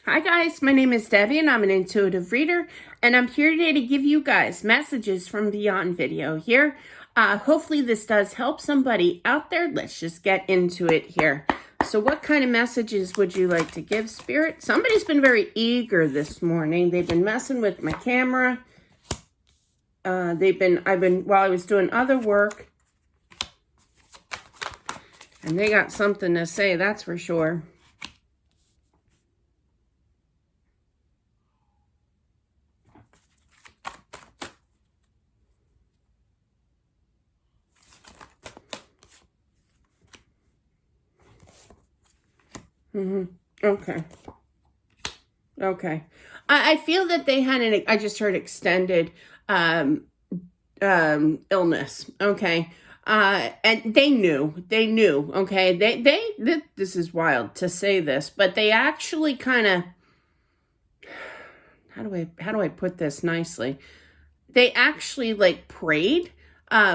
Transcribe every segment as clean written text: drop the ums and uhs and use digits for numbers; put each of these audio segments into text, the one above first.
Hi guys, my name is Debbie and I'm an intuitive reader, and I'm here today to give you guys messages from Beyond video here. Hopefully this does help somebody out there. Let's just get into it here. So what kind of messages would you like to give, Spirit? Somebody's been very eager this morning. They've been messing with my camera. While I was doing other work, and they got something to say, that's for sure. Okay. Okay. I feel that they had I just heard extended illness. Okay. And they knew, okay. This is wild to say this, but they actually kind of, how do I put this nicely? They actually prayed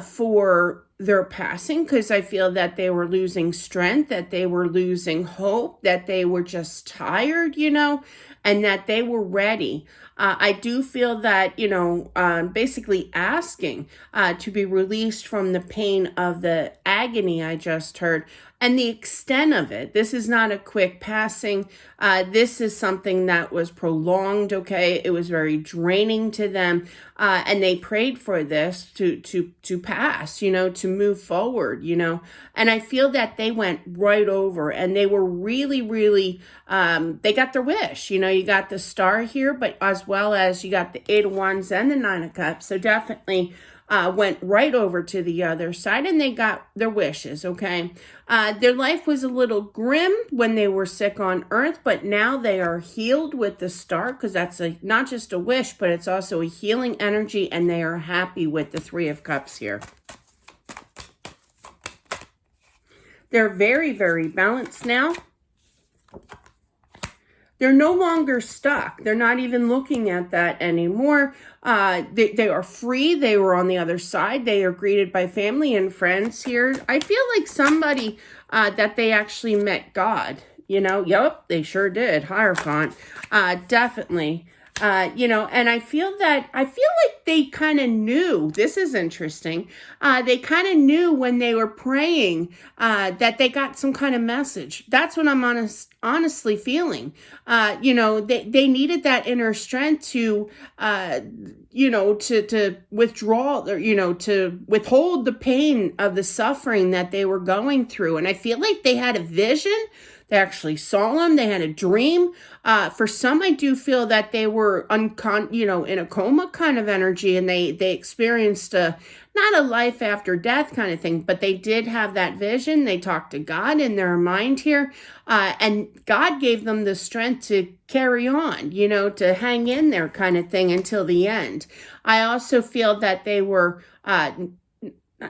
for their passing, because I feel that they were losing strength, that they were losing hope, that they were just tired, and that they were ready. I do feel that, basically asking to be released from the pain of the agony I just heard and the extent of it. This is not a quick passing. This is something that was prolonged, okay? It was very draining to them, and they prayed for this to pass, to move forward, And I feel that they went right over, and they were really, really, they got their wish. You got the star here, but as well as you got the 8 of Wands and the 9 of Cups. So definitely went right over to the other side, and they got their wishes, okay? Their life was a little grim when they were sick on earth, but now they are healed with the star, because that's not just a wish, but it's also a healing energy, and they are happy with the 3 of Cups here. They're very, very balanced now. They're no longer stuck. They're not even looking at that anymore. They are free. They were on the other side. They are greeted by family and friends here. I feel like somebody that they actually met God. Yep, they sure did. Hierophant. Definitely. And I feel like they kind of knew. This is interesting. They kind of knew when they were praying that they got some kind of message. That's what I'm honestly feeling. They needed that inner strength to withdraw, or, to withhold the pain of the suffering that they were going through. And I feel like they had a vision. They actually saw him. They had a dream. For some, I do feel that they were in a coma kind of energy, and they experienced not a life after death kind of thing, but they did have that vision. They talked to God in their mind here, and God gave them the strength to carry on, to hang in there kind of thing until the end. I also feel that they were not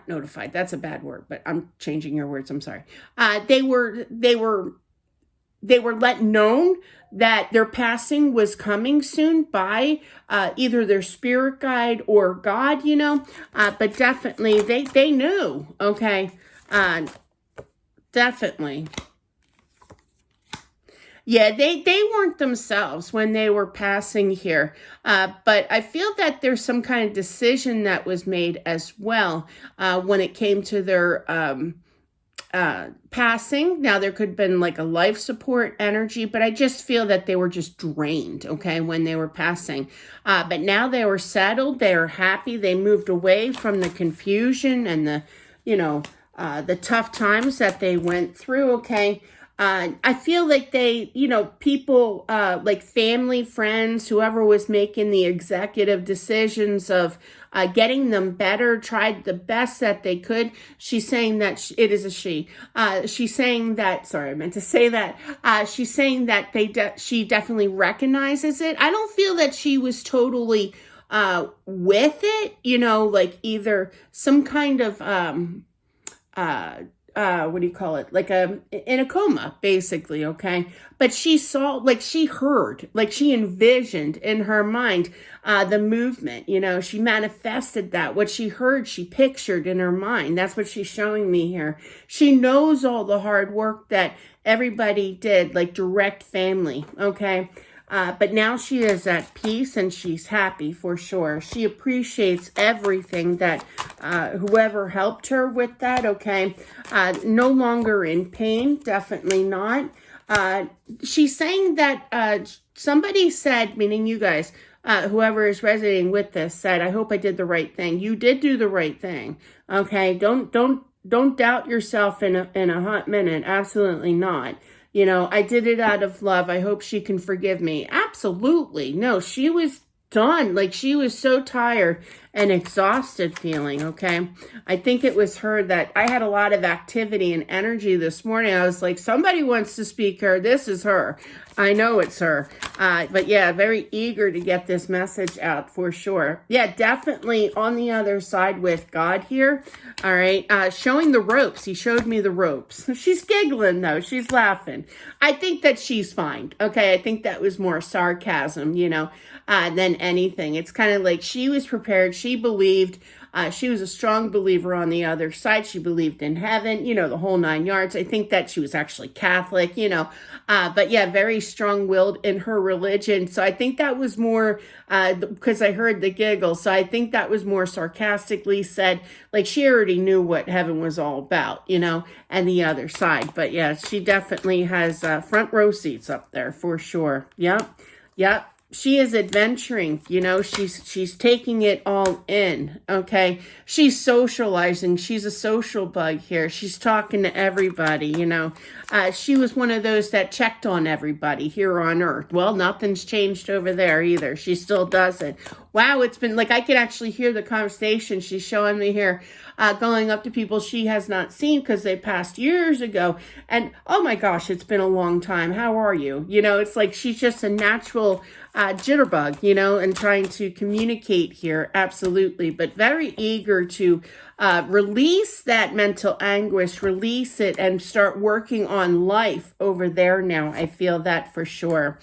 notified. That's a bad word, but I'm changing your words. I'm sorry. They were let known that their passing was coming soon by either their spirit guide or God, but definitely they knew, okay? Definitely. Yeah, they weren't themselves when they were passing here, but I feel that there's some kind of decision that was made as well when it came to their passing. Now, there could have been like a life support energy, but I just feel that they were just drained, okay, when they were passing. But now they were settled. They are happy. They moved away from the confusion and the tough times that they went through, okay. I feel like they, people like family, friends, whoever was making the executive decisions of getting them better, tried the best that they could. She's saying that it is a she. She's saying that, sorry, I meant to say that. She's saying that she definitely recognizes it. I don't feel that she was totally with it, like either some kind of what do you call it? Like in a coma, basically, okay? But she saw, like she heard, like she envisioned in her mind the movement, she manifested that. What she heard, she pictured in her mind. That's what she's showing me here. She knows all the hard work that everybody did, like direct family, okay? But now she is at peace and she's happy for sure. She appreciates everything that whoever helped her with that, okay? No longer in pain, definitely not. She's saying that somebody said, meaning you guys, whoever is resonating with this said, I hope I did the right thing. You did do the right thing, okay? Don't doubt yourself in a hot minute. Absolutely not. I did it out of love. I hope she can forgive me. Absolutely. No, she was done. Like she was so tired and exhausted feeling, okay? I think it was her that I had a lot of activity and energy this morning. I was like, somebody wants to speak her. This is her. I know it's her. But yeah, very eager to get this message out for sure. Yeah, definitely on the other side with God here. All right. Showing the ropes. He showed me the ropes. She's giggling though. She's laughing. I think that she's fine. Okay. I think that was more sarcasm, than anything. It's kind of like she was prepared. She believed. She was a strong believer on the other side. She believed in heaven, the whole 9 yards. I think that she was actually Catholic, but yeah, very strong-willed in her religion. So I think that was more, because I heard the giggle. So I think that was more sarcastically said, like she already knew what heaven was all about, and the other side. But yeah, she definitely has front row seats up there for sure. Yep. Yep. She is adventuring, she's taking it all in, okay? She's socializing. She's a social bug here. She's talking to everybody, She was one of those that checked on everybody here on Earth. Well, nothing's changed over there either. She still does it. Wow, it's been like I could actually hear the conversation she's showing me here, going up to people she has not seen because they passed years ago. And oh my gosh, it's been a long time. How are you? It's like she's just a natural jitterbug, and trying to communicate here. Absolutely. But very eager to release that mental anguish, release it and start working on life over there now. I feel that for sure.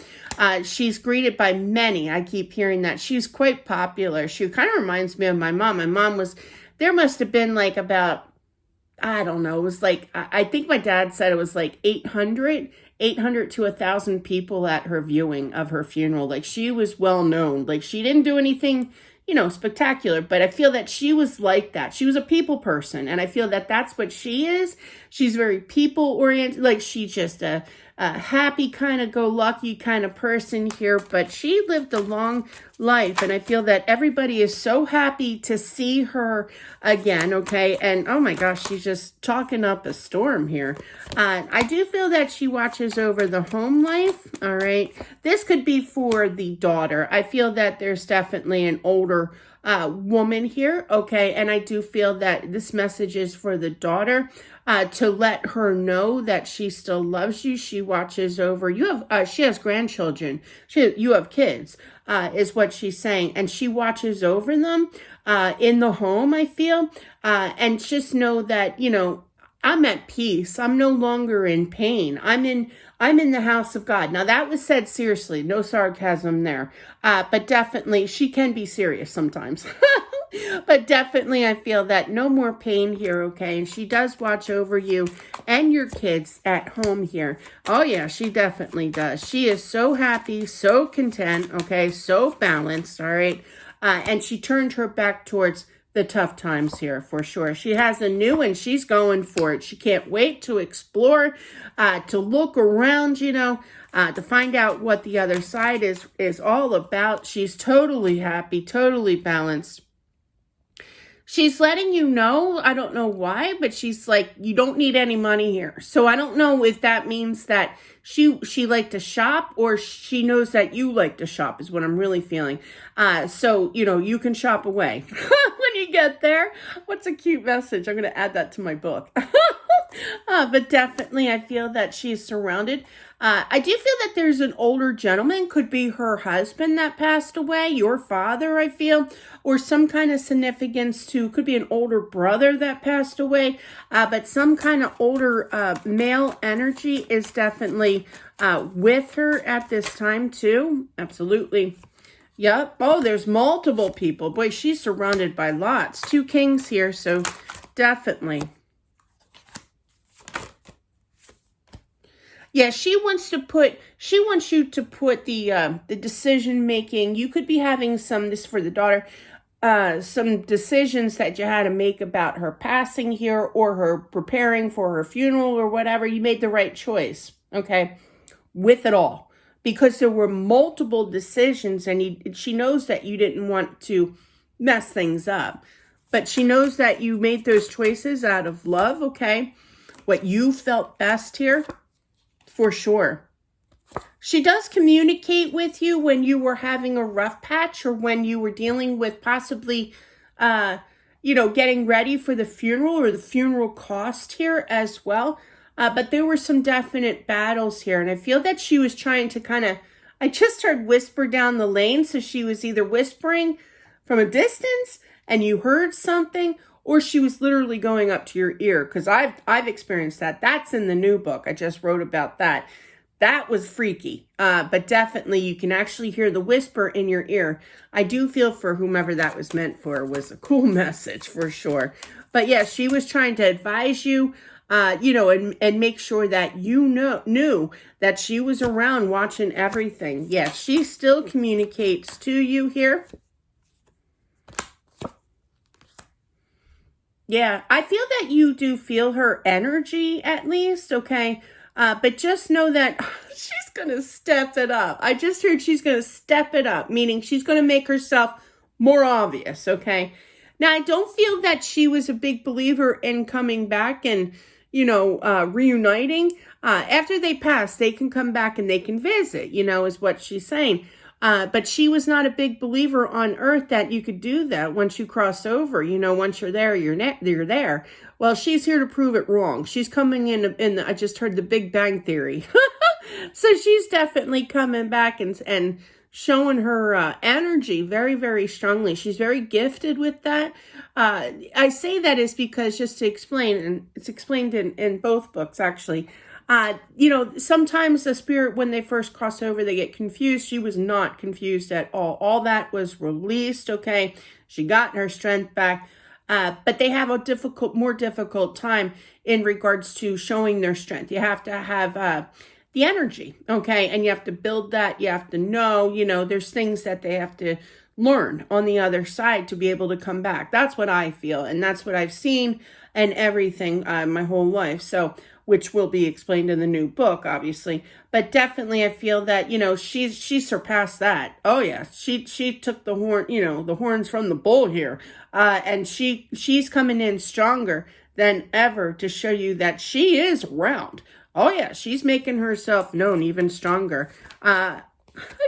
She's greeted by many. I keep hearing that. She's quite popular. She kind of reminds me of my mom. My mom there must have been like about, I don't know, it was like, I think my dad said it was like 800 to 1,000 people at her viewing of her funeral. Like she was well known. Like she didn't do anything, spectacular, but I feel that she was like that. She was a people person. And I feel that that's what she is. She's very people oriented. Like she's just a happy kind of go lucky kind of person here, but she lived a long life. And I feel that everybody is so happy to see her again. Okay. And oh my gosh, she's just talking up a storm here. I do feel that she watches over the home life. All right. This could be for the daughter. I feel that there's definitely an older woman here. Okay. And I do feel that this message is for the daughter. To let her know that she still loves you. She watches over you. She has grandchildren. You have kids, is what she's saying. And she watches over them, in the home, I feel. And just know that, I'm at peace. I'm no longer in pain. I'm in the house of God. Now that was said seriously, no sarcasm there. But definitely she can be serious sometimes. But definitely I feel that no more pain here, okay? And she does watch over you and your kids at home here. Oh yeah, she definitely does. She is so happy, so content, okay? So balanced, all right? And she turned her back towards the tough times here for sure. She has a new and she's going for it. She can't wait to explore, to look around, to find out what the other side is all about. She's totally happy, totally balanced. She's letting you know, I don't know why, but she's like, you don't need any money here. So I don't know if that means that she liked to shop or she knows that you like to shop is what I'm really feeling. So, you can shop away when you get there. What's a cute message? I'm going to add that to my book. But definitely I feel that she's surrounded I do feel that there's an older gentleman, could be her husband that passed away, your father, I feel, or some kind of significance to, could be an older brother that passed away, but some kind of older male energy is definitely with her at this time too. Absolutely. Yep. Oh, there's multiple people. Boy, she's surrounded by lots. 2 kings here, so definitely. Yeah, she wants you to put the decision making. You could be having this for the daughter, some decisions that you had to make about her passing here or her preparing for her funeral or whatever. You made the right choice, okay, with it all. Because there were multiple decisions, and she knows that you didn't want to mess things up. But she knows that you made those choices out of love, okay? What you felt best here. For sure. She does communicate with you when you were having a rough patch or when you were dealing with possibly, getting ready for the funeral or the funeral cost here as well. But there were some definite battles here. And I feel that she was trying to I just heard whisper down the lane. So she was either whispering from a distance and you heard something, or she was literally going up to your ear, because I've experienced that. That's in the new book. I just wrote about that. That was freaky, but definitely you can actually hear the whisper in your ear. I do feel for whomever that was meant for was a cool message for sure. But yeah, she was trying to advise you, and make sure that you knew that she was around watching everything. Yeah, she still communicates to you here. Yeah, I feel that you do feel her energy at least, okay? But just know that she's going to step it up. I just heard she's going to step it up, meaning she's going to make herself more obvious, okay? Now, I don't feel that she was a big believer in coming back and, reuniting. After they pass, they can come back and they can visit, is what she's saying. But she was not a big believer on Earth that you could do that once you cross over. Once you're there, you're there. Well, she's here to prove it wrong. She's coming in I just heard the Big Bang Theory. So she's definitely coming back and showing her energy very, very strongly. She's very gifted with that. I say that is because, just to explain, and it's explained in both books, actually. Sometimes the spirit, when they first cross over, they get confused. She was not confused at all. All that was released, okay? She got her strength back. But they have a more difficult time in regards to showing their strength. You have to have the energy, okay? And you have to build that. You have to know, there's things that they have to learn on the other side to be able to come back. That's what I feel. And that's what I've seen and everything my whole life. So, which will be explained in the new book, obviously. But definitely I feel that, she surpassed that. Oh yeah, she took the horns from the bull here. And she's coming in stronger than ever to show you that she is around. Oh yeah, she's making herself known even stronger. I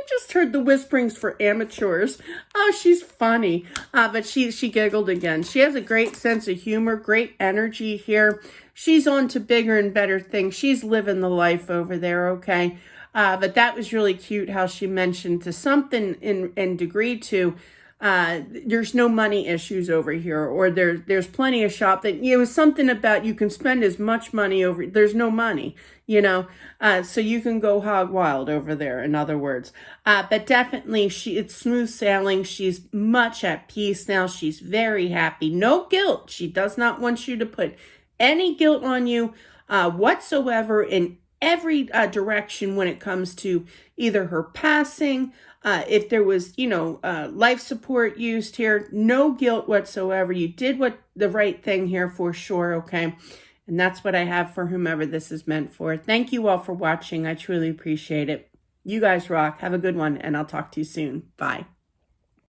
just heard the whisperings for amateurs. Oh, she's funny. But she giggled again. She has a great sense of humor, great energy here. She's on to bigger and better things. She's living the life over there, okay? But that was really cute how she mentioned to something in degree to, there's no money issues over here, or there's plenty of shopping. It was something about you can spend as much money over, there's no money, so you can go hog wild over there, in other words. But definitely it's smooth sailing. She's much at peace now. She's very happy. No guilt. She does not want you to put any guilt on you whatsoever in every direction when it comes to either her passing, if there was, life support used here, no guilt whatsoever. You did the right thing here for sure, okay? And that's what I have for whomever this is meant for. Thank you all for watching. I truly appreciate it. You guys rock. Have a good one, and I'll talk to you soon. Bye.